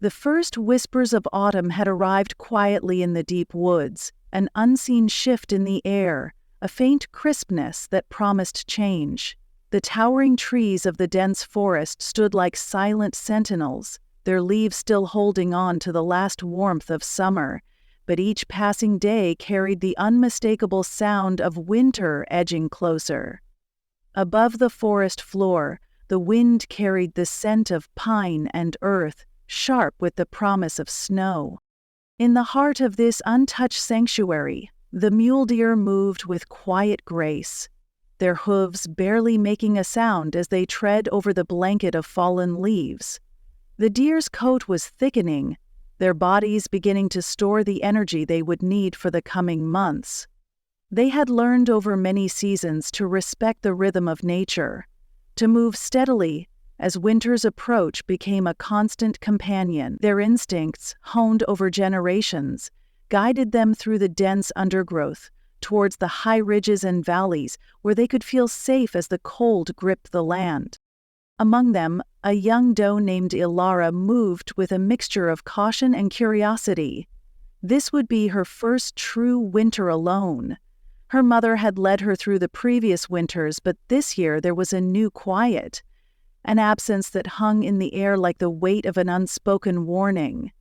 The first whispers of autumn had arrived quietly in the deep woods, an unseen shift in the air, a faint crispness that promised change. The towering trees of the dense forest stood like silent sentinels, their leaves still holding on to the last warmth of summer, but each passing day carried the unmistakable sound of winter edging closer. Above the forest floor, the wind carried the scent of pine and earth, sharp with the promise of snow. In the heart of this untouched sanctuary, the mule deer moved with quiet grace, their hooves barely making a sound as they tread over the blanket of fallen leaves. The deer's coat was thickening, their bodies beginning to store the energy they would need for the coming months. They had learned over many seasons to respect the rhythm of nature, to move steadily as winter's approach became a constant companion. Their instincts, honed over generations, guided them through the dense undergrowth, towards the high ridges and valleys where they could feel safe as the cold gripped the land. Among them, a young doe named Elara moved with a mixture of caution and curiosity. This would be her first true winter alone. Her mother had led her through the previous winters, but this year there was a new quiet, an absence that hung in the air like the weight of an unspoken warning.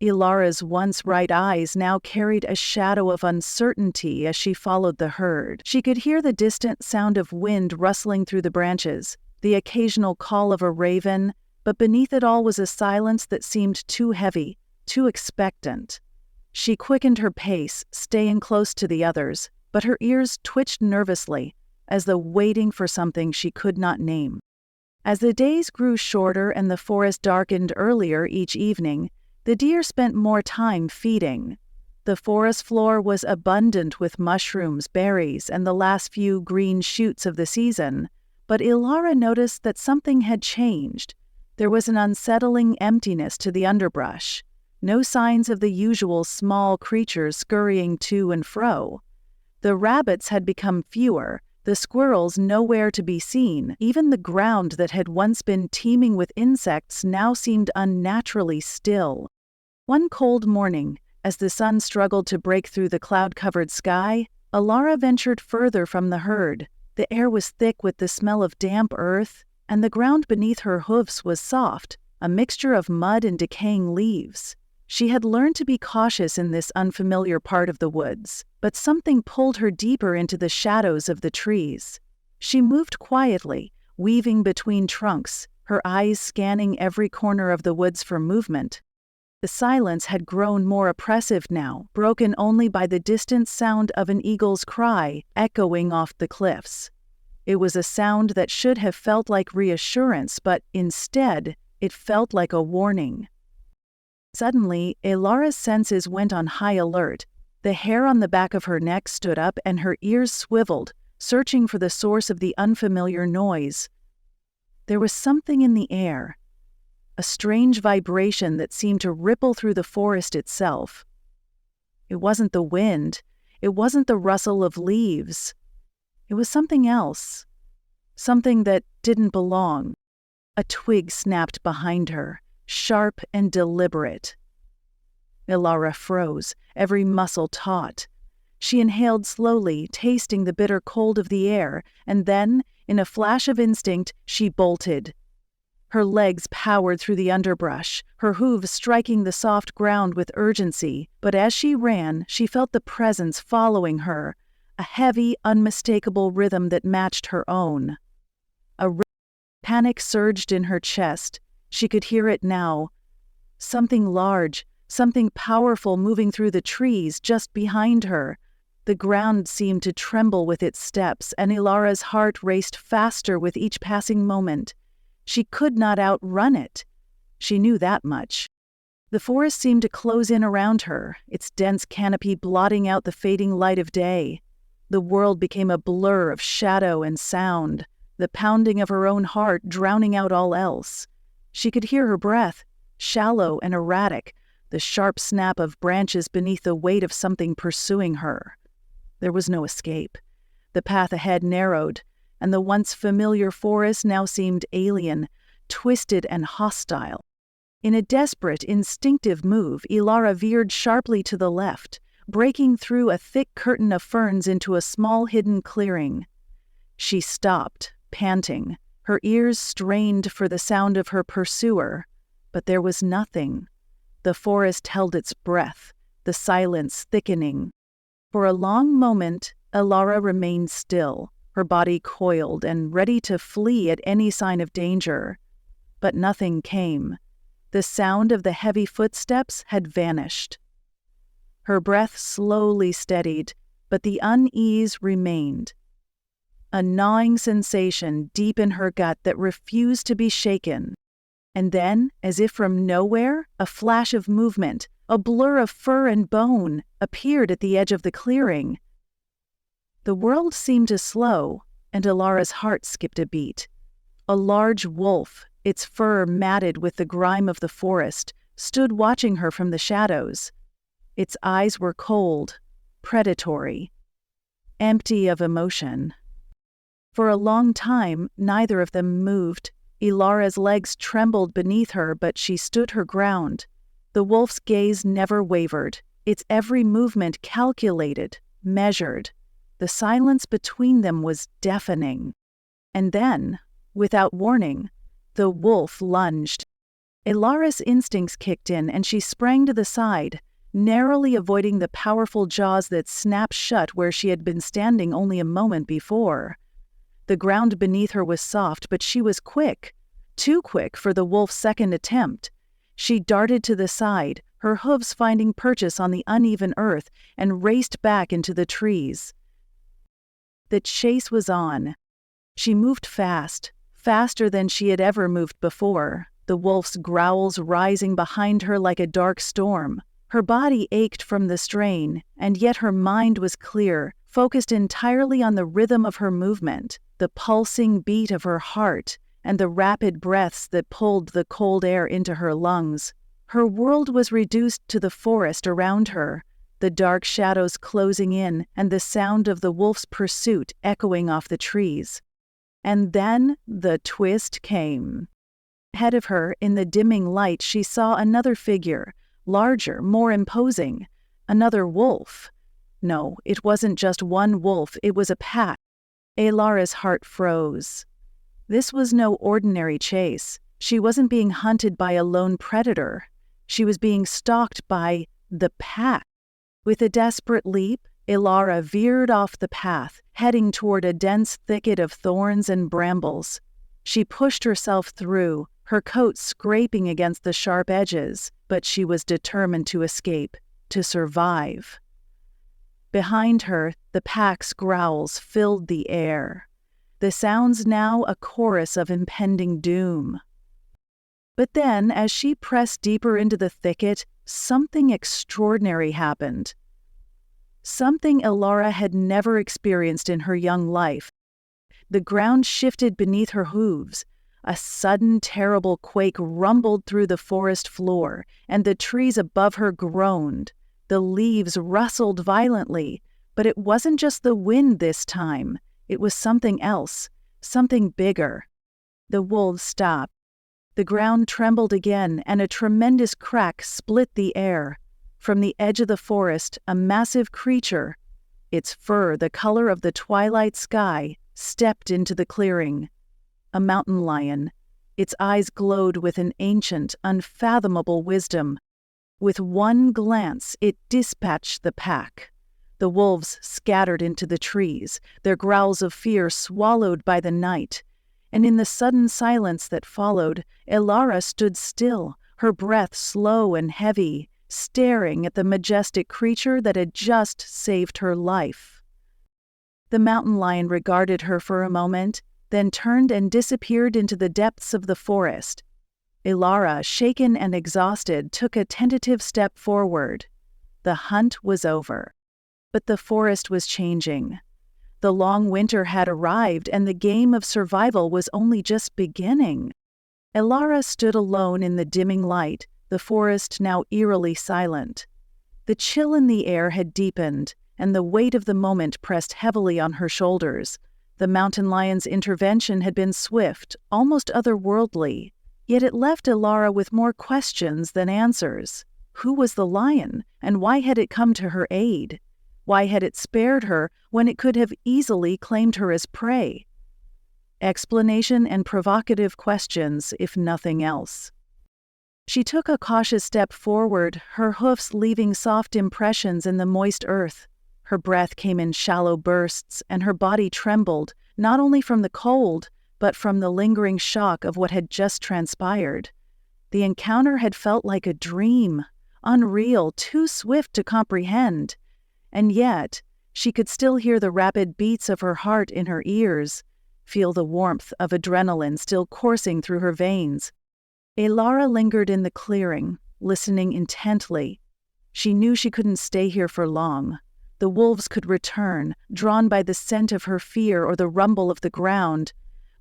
Elara's once bright eyes now carried a shadow of uncertainty as she followed the herd. She could hear the distant sound of wind rustling through the branches, the occasional call of a raven, but beneath it all was a silence that seemed too heavy, too expectant. She quickened her pace, staying close to the others, but her ears twitched nervously, as though waiting for something she could not name. As the days grew shorter and the forest darkened earlier each evening, the deer spent more time feeding. The forest floor was abundant with mushrooms, berries, and the last few green shoots of the season, but Elara noticed that something had changed. There was an unsettling emptiness to the underbrush, no signs of the usual small creatures scurrying to and fro. The rabbits had become fewer, the squirrels nowhere to be seen. Even the ground that had once been teeming with insects now seemed unnaturally still. One cold morning, as the sun struggled to break through the cloud-covered sky, Elara ventured further from the herd. The air was thick with the smell of damp earth, and the ground beneath her hoofs was soft, a mixture of mud and decaying leaves. She had learned to be cautious in this unfamiliar part of the woods, but something pulled her deeper into the shadows of the trees. She moved quietly, weaving between trunks, her eyes scanning every corner of the woods for movement. The silence had grown more oppressive now, broken only by the distant sound of an eagle's cry echoing off the cliffs. It was a sound that should have felt like reassurance, but instead, it felt like a warning. Suddenly, Elara's senses went on high alert. The hair on the back of her neck stood up and her ears swiveled, searching for the source of the unfamiliar noise. There was something in the air, a strange vibration that seemed to ripple through the forest itself. It wasn't the wind, it wasn't the rustle of leaves. It was something else, something that didn't belong. A twig snapped behind her, sharp and deliberate. Elara froze, every muscle taut. She inhaled slowly, tasting the bitter cold of the air, and then, in a flash of instinct, she bolted. Her legs powered through the underbrush, her hooves striking the soft ground with urgency, but as she ran, she felt the presence following her, a heavy, unmistakable rhythm that matched her own. Panic surged in her chest. She could hear it now. Something large, something powerful moving through the trees just behind her. The ground seemed to tremble with its steps, and Elara's heart raced faster with each passing moment. She could not outrun it. She knew that much. The forest seemed to close in around her, its dense canopy blotting out the fading light of day. The world became a blur of shadow and sound, the pounding of her own heart drowning out all else. She could hear her breath, shallow and erratic, the sharp snap of branches beneath the weight of something pursuing her. There was no escape. The path ahead narrowed, and the once familiar forest now seemed alien, twisted and hostile. In a desperate, instinctive move, Elara veered sharply to the left, breaking through a thick curtain of ferns into a small hidden clearing. She stopped, panting, her ears strained for the sound of her pursuer, but there was nothing. The forest held its breath, the silence thickening. For a long moment, Elara remained still, her body coiled and ready to flee at any sign of danger. But nothing came. The sound of the heavy footsteps had vanished. Her breath slowly steadied, but the unease remained. A gnawing sensation deep in her gut that refused to be shaken. And then, as if from nowhere, a flash of movement, a blur of fur and bone, appeared at the edge of the clearing. The world seemed to slow, and Elara's heart skipped a beat. A large wolf, its fur matted with the grime of the forest, stood watching her from the shadows. Its eyes were cold, predatory, empty of emotion. For a long time, neither of them moved. Elara's legs trembled beneath her, but she stood her ground. The wolf's gaze never wavered, its every movement calculated, measured. The silence between them was deafening. And then, without warning, the wolf lunged. Elara's instincts kicked in, and she sprang to the side, narrowly avoiding the powerful jaws that snapped shut where she had been standing only a moment before. The ground beneath her was soft, but she was quick, too quick for the wolf's second attempt. She darted to the side, her hooves finding purchase on the uneven earth, and raced back into the trees. The chase was on. She moved fast, faster than she had ever moved before, the wolf's growls rising behind her like a dark storm. Her body ached from the strain, and yet her mind was clear, focused entirely on the rhythm of her movement, the pulsing beat of her heart, and the rapid breaths that pulled the cold air into her lungs. Her world was reduced to the forest around her, the dark shadows closing in and the sound of the wolf's pursuit echoing off the trees. And then the twist came. Ahead of her, in the dimming light, she saw another figure, larger, more imposing. Another wolf. No, it wasn't just one wolf, it was a pack. Elara's heart froze. This was no ordinary chase. She wasn't being hunted by a lone predator. She was being stalked by the pack. With a desperate leap, Elara veered off the path, heading toward a dense thicket of thorns and brambles. She pushed herself through, her coat scraping against the sharp edges, but she was determined to escape, to survive. Behind her, the pack's growls filled the air. The sounds now a chorus of impending doom. But then, as she pressed deeper into the thicket, something extraordinary happened. Something Elara had never experienced in her young life. The ground shifted beneath her hooves. A sudden, terrible quake rumbled through the forest floor, and the trees above her groaned. The leaves rustled violently, but it wasn't just the wind this time. It was something else, something bigger. The wolves stopped. The ground trembled again, and a tremendous crack split the air. From the edge of the forest, a massive creature, its fur the color of the twilight sky, stepped into the clearing. A mountain lion. Its eyes glowed with an ancient, unfathomable wisdom. With one glance, it dispatched the pack. The wolves scattered into the trees, their growls of fear swallowed by the night. And in the sudden silence that followed, Elara stood still, her breath slow and heavy, staring at the majestic creature that had just saved her life. The mountain lion regarded her for a moment, then turned and disappeared into the depths of the forest. Elara, shaken and exhausted, took a tentative step forward. The hunt was over. But the forest was changing. The long winter had arrived, and the game of survival was only just beginning. Elara stood alone in the dimming light, the forest now eerily silent. The chill in the air had deepened, and the weight of the moment pressed heavily on her shoulders. The mountain lion's intervention had been swift, almost otherworldly. Yet it left Elara with more questions than answers. Who was the lion, and why had it come to her aid? Why had it spared her when it could have easily claimed her as prey? Explanation and provocative questions, if nothing else. She took a cautious step forward, her hoofs leaving soft impressions in the moist earth. Her breath came in shallow bursts, and her body trembled, not only from the cold, but from the lingering shock of what had just transpired. The encounter had felt like a dream, unreal, too swift to comprehend. And yet, she could still hear the rapid beats of her heart in her ears, feel the warmth of adrenaline still coursing through her veins. Elara lingered in the clearing, listening intently. She knew she couldn't stay here for long. The wolves could return, drawn by the scent of her fear or the rumble of the ground.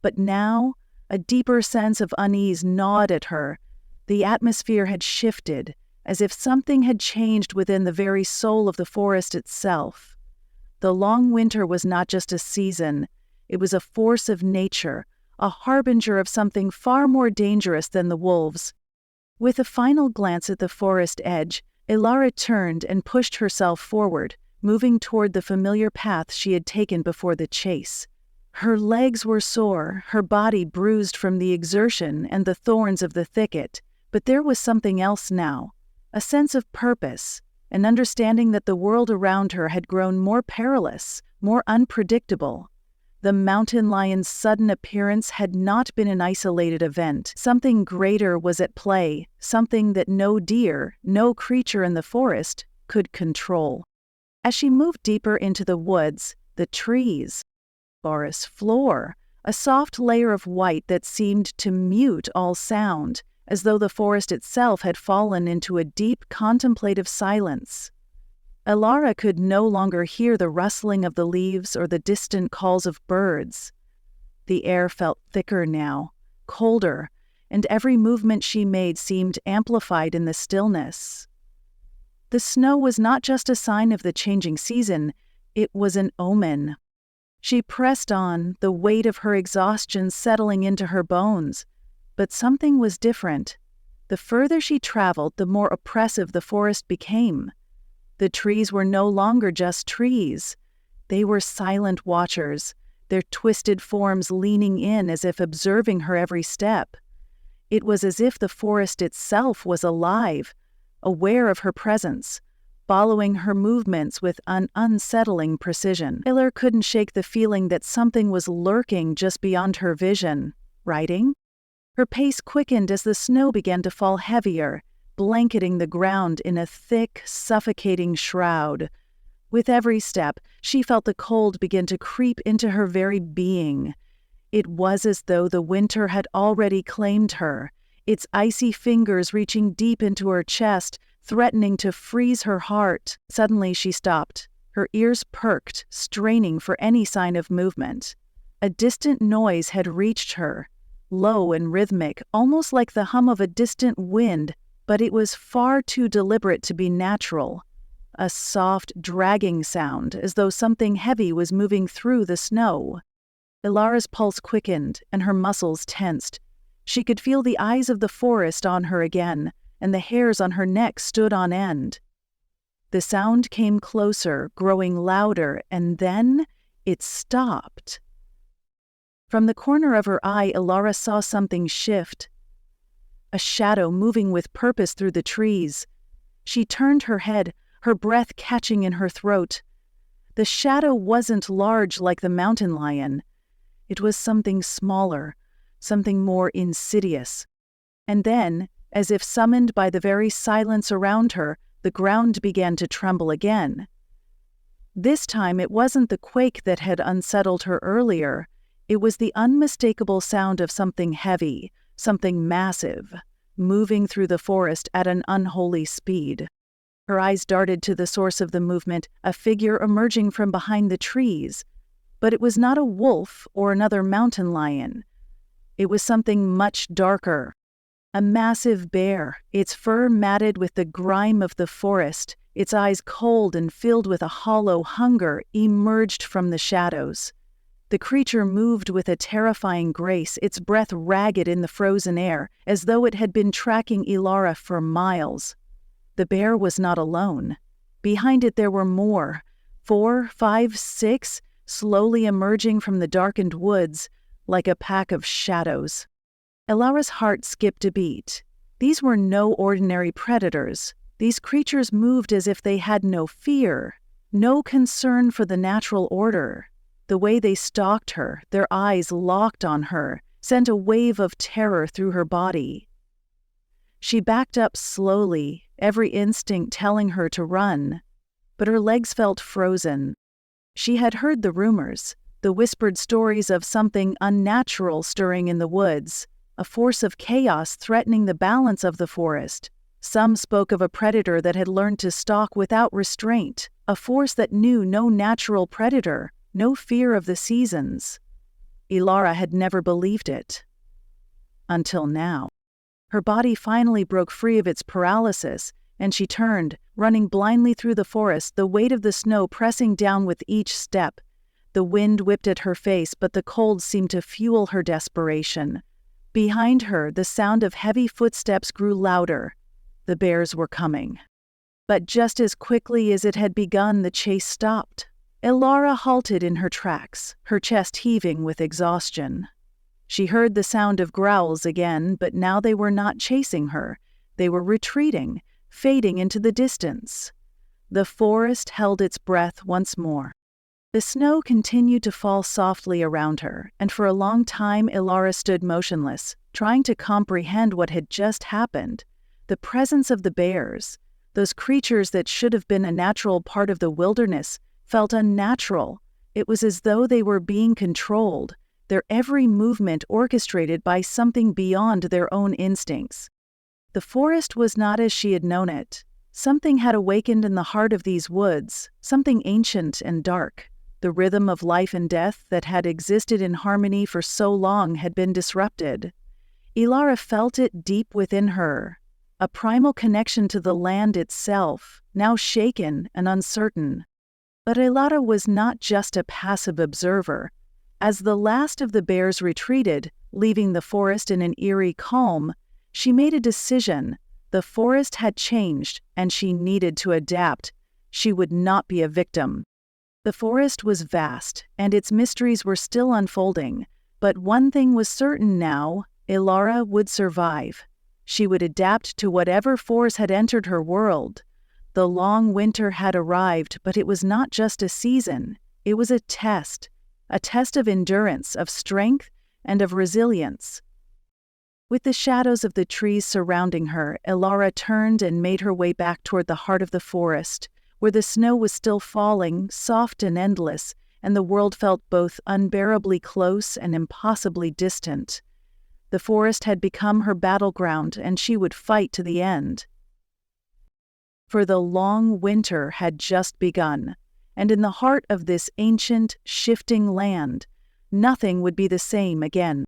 But now, a deeper sense of unease gnawed at her. The atmosphere had shifted, as if something had changed within the very soul of the forest itself. The long winter was not just a season, it was a force of nature, a harbinger of something far more dangerous than the wolves. With a final glance at the forest edge, Elara turned and pushed herself forward, moving toward the familiar path she had taken before the chase. Her legs were sore, her body bruised from the exertion and the thorns of the thicket, but there was something else now, a sense of purpose, an understanding that the world around her had grown more perilous, more unpredictable. The mountain lion's sudden appearance had not been an isolated event. Something greater was at play, something that no deer, no creature in the forest, could control. As she moved deeper into the woods, the trees, forest floor, a soft layer of white that seemed to mute all sound, as though the forest itself had fallen into a deep contemplative silence. Elara could no longer hear the rustling of the leaves or the distant calls of birds. The air felt thicker now, colder, and every movement she made seemed amplified in the stillness. The snow was not just a sign of the changing season, it was an omen. She pressed on, the weight of her exhaustion settling into her bones. But something was different. The further she traveled, the more oppressive the forest became. The trees were no longer just trees. They were silent watchers, their twisted forms leaning in as if observing her every step. It was as if the forest itself was alive, aware of her presence, following her movements with an unsettling precision. Elara couldn't shake the feeling that something was lurking just beyond her vision. Riding? Her pace quickened as the snow began to fall heavier, blanketing the ground in a thick, suffocating shroud. With every step, she felt the cold begin to creep into her very being. It was as though the winter had already claimed her, its icy fingers reaching deep into her chest, threatening to freeze her heart. Suddenly she stopped, her ears perked, straining for any sign of movement. A distant noise had reached her, low and rhythmic, almost like the hum of a distant wind, but it was far too deliberate to be natural. A soft, dragging sound, as though something heavy was moving through the snow. Elara's pulse quickened, and her muscles tensed. She could feel the eyes of the forest on her again, and the hairs on her neck stood on end. The sound came closer, growing louder, and then it stopped. From the corner of her eye, Elara saw something shift. A shadow moving with purpose through the trees. She turned her head, her breath catching in her throat. The shadow wasn't large like the mountain lion. It was something smaller, something more insidious. And then, as if summoned by the very silence around her, the ground began to tremble again. This time it wasn't the quake that had unsettled her earlier. It was the unmistakable sound of something heavy, something massive, moving through the forest at an unholy speed. Her eyes darted to the source of the movement, a figure emerging from behind the trees. But it was not a wolf or another mountain lion. It was something much darker. A massive bear, its fur matted with the grime of the forest, its eyes cold and filled with a hollow hunger, emerged from the shadows. The creature moved with a terrifying grace, its breath ragged in the frozen air, as though it had been tracking Elara for miles. The bear was not alone. Behind it there were more, 4, 5, 6, slowly emerging from the darkened woods, like a pack of shadows. Elara's heart skipped a beat. These were no ordinary predators. These creatures moved as if they had no fear, no concern for the natural order. The way they stalked her, their eyes locked on her, sent a wave of terror through her body. She backed up slowly, every instinct telling her to run, but her legs felt frozen. She had heard the rumors, the whispered stories of something unnatural stirring in the woods, a force of chaos threatening the balance of the forest. Some spoke of a predator that had learned to stalk without restraint, a force that knew no natural predator, no fear of the seasons. Elara had never believed it. Until now. Her body finally broke free of its paralysis, and she turned, running blindly through the forest, the weight of the snow pressing down with each step. The wind whipped at her face, but the cold seemed to fuel her desperation. Behind her, the sound of heavy footsteps grew louder. The bears were coming. But just as quickly as it had begun, the chase stopped. Elara halted in her tracks, her chest heaving with exhaustion. She heard the sound of growls again, but now they were not chasing her. They were retreating, fading into the distance. The forest held its breath once more. The snow continued to fall softly around her, and for a long time Elara stood motionless, trying to comprehend what had just happened. The presence of the bears, those creatures that should have been a natural part of the wilderness, felt unnatural. It was as though they were being controlled, their every movement orchestrated by something beyond their own instincts. The forest was not as she had known it. Something had awakened in the heart of these woods, something ancient and dark. The rhythm of life and death that had existed in harmony for so long had been disrupted. Elara felt it deep within her, a primal connection to the land itself, now shaken and uncertain. But Elara was not just a passive observer. As the last of the bears retreated, leaving the forest in an eerie calm, she made a decision. The forest had changed, and she needed to adapt. She would not be a victim. The forest was vast, and its mysteries were still unfolding. But one thing was certain now: Elara would survive. She would adapt to whatever force had entered her world. The long winter had arrived, but it was not just a season. It was a test of endurance, of strength, and of resilience. With the shadows of the trees surrounding her, Elara turned and made her way back toward the heart of the forest, where the snow was still falling, soft and endless, and the world felt both unbearably close and impossibly distant. The forest had become her battleground, and she would fight to the end. For the long winter had just begun, and in the heart of this ancient, shifting land, nothing would be the same again.